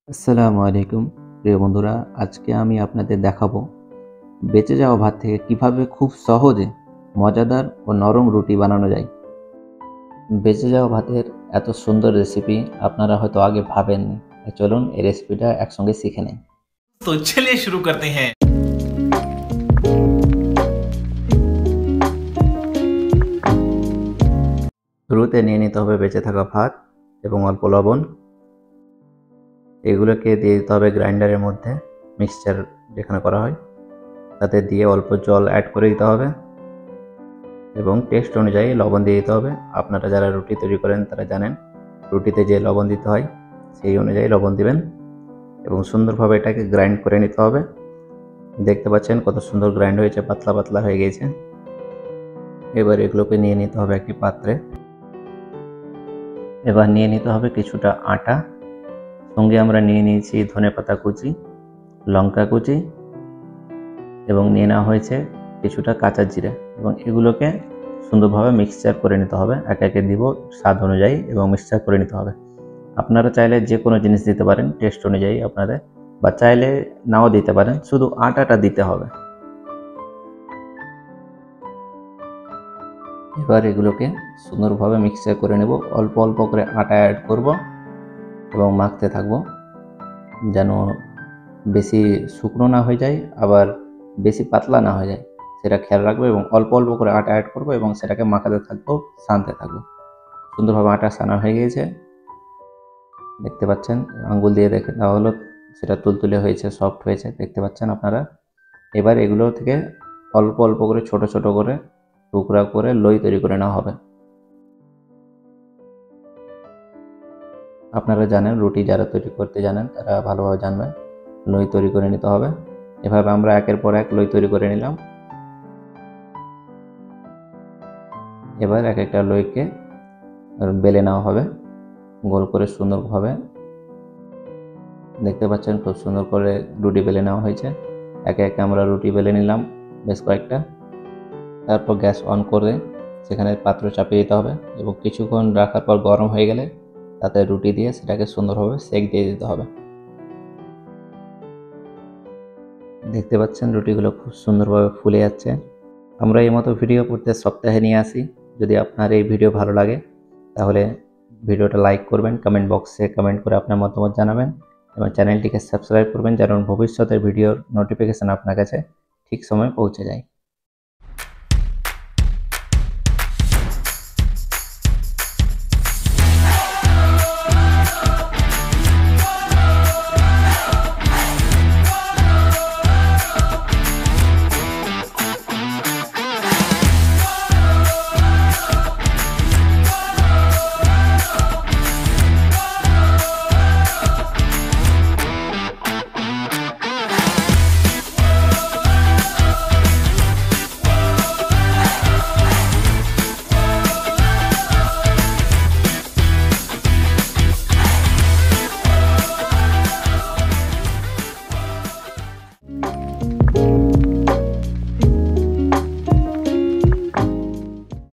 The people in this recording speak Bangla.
আসসালামু আলাইকুম প্রিয় বন্ধুরা, আজকে আমি আপনাদের দেখাবো বেঁচে যাওয়া ভাত থেকে কিভাবে খুব সহজে মজাদার ও নরম রুটি বানানো যায়। বেঁচে যাওয়া ভাতের এত সুন্দর রেসিপি আপনারা হয়তো আগে ভাবেননি। চলুন এই রেসিপিটা একসঙ্গে শিখে নেই। तो चलिए शुरू करते हैं। শুরুতে নিয়ে নিতে হবে বেঁচে থাকা ভাত এবং অল্প লবণ। এগুলোকে দিয়ে দিতে হবে গ্রাইন্ডারের মধ্যে, মিক্সচার যেখানে করা হয় তাতে দিয়ে অল্প জল অ্যাড করে দিতে হবে এবং টেস্ট অনুযায়ী লবণ দিয়ে দিতে হবে। আপনারা যারা রুটি তৈরি করেন তারা জানেন রুটিতে যে লবণ দিতে হয় সেই অনুযায়ী লবণ দিবেন এবং সুন্দরভাবে এটাকে গ্রাইন্ড করে নিতে হবে। দেখতে পাচ্ছেন কত সুন্দর গ্রাইন্ড হয়েছে, পাতলা পাতলা হয়ে গেছে। এবার এগুলোকে নিয়ে নিতে হবে একটি পাত্রে। এবার নিয়ে নিতে হবে কিছুটা আটা, সঙ্গে আমরা নিয়ে নিয়েছি ধনেপাতা কুচি, লঙ্কা কুচি এবং নিয়ে নেওয়া হয়েছে কিছুটা কাঁচা জিরে এবং এগুলোকে সুন্দরভাবে মিক্সচার করে নিতে হবে। একে একে দিব স্বাদ অনুযায়ী এবং মিক্সচার করে নিতে হবে। আপনারা চাইলে যে কোনো জিনিস দিতে পারেন টেস্ট অনুযায়ী আপনাদের, বা চাইলে নাও দিতে পারেন, শুধু আটাটা দিতে হবে। এবার এগুলোকে সুন্দরভাবে মিক্সচার করে নেব। অল্প অল্প করে আটা অ্যাড করব এবং মাখতে থাকব, যেন বেশি শুকনো না হয়ে যায় আবার বেশি পাতলা না হয়ে যায় সেটা খেয়াল রাখবো। এবং অল্প অল্প করে আটা অ্যাড করব এবং সেটাকে মাখাতে থাকবো, সানতে থাকবো। সুন্দরভাবে আটা সানা হয়ে গিয়েছে, দেখতে পাচ্ছেন। আঙ্গুল দিয়ে দেখে দেওয়া হলো, সেটা তুলতুলে হয়েছে, সফট হয়েছে, দেখতে পাচ্ছেন আপনারা। এবার এগুলো থেকে অল্প অল্প করে ছোট ছোট করে টুকরা করে লই তৈরি করে নেওয়া হবে। আপনারা জানেন, রুটি যারা তৈরি করতে জানেন তারা ভালোভাবে জানবেন, লই তৈরি করে নিতে হবে। এভাবে আমরা একের পর এক লই তৈরি করে নিলাম। এবার এক একটা লইকে বেলে নেওয়া হবে গোল করে সুন্দরভাবে। দেখতে পাচ্ছেন খুব সুন্দর করে রুটি বেলে নেওয়া হয়েছে। একে একে আমরা রুটি বেলে নিলাম বেশ কয়েকটা। তারপর গ্যাস অন করে সেখানে পাত্র চাপিয়ে দিতে হবে এবং কিছুক্ষণ রাখার পর গরম হয়ে গেলে তাতে রুটি দিয়ে সেটাকে সুন্দরভাবে সেক দিয়ে দিতে হবে। দেখতে পাচ্ছেন রুটিগুলো খুব সুন্দরভাবে ফুলে যাচ্ছে। আমরা এই মতো ভিডিও প্রত্যেক সপ্তাহে নিয়ে আসি। যদি আপনার এই ভিডিও ভালো লাগে তাহলে ভিডিওটা লাইক করবেন, কমেন্ট বক্সে কমেন্ট করে আপনার মতামত জানাবেন এবং চ্যানেলটিকে সাবস্ক্রাইব করবেন যেন ভবিষ্যতের ভিডিওর নোটিফিকেশান আপনার কাছে ঠিক সময়ে পৌঁছে যায়।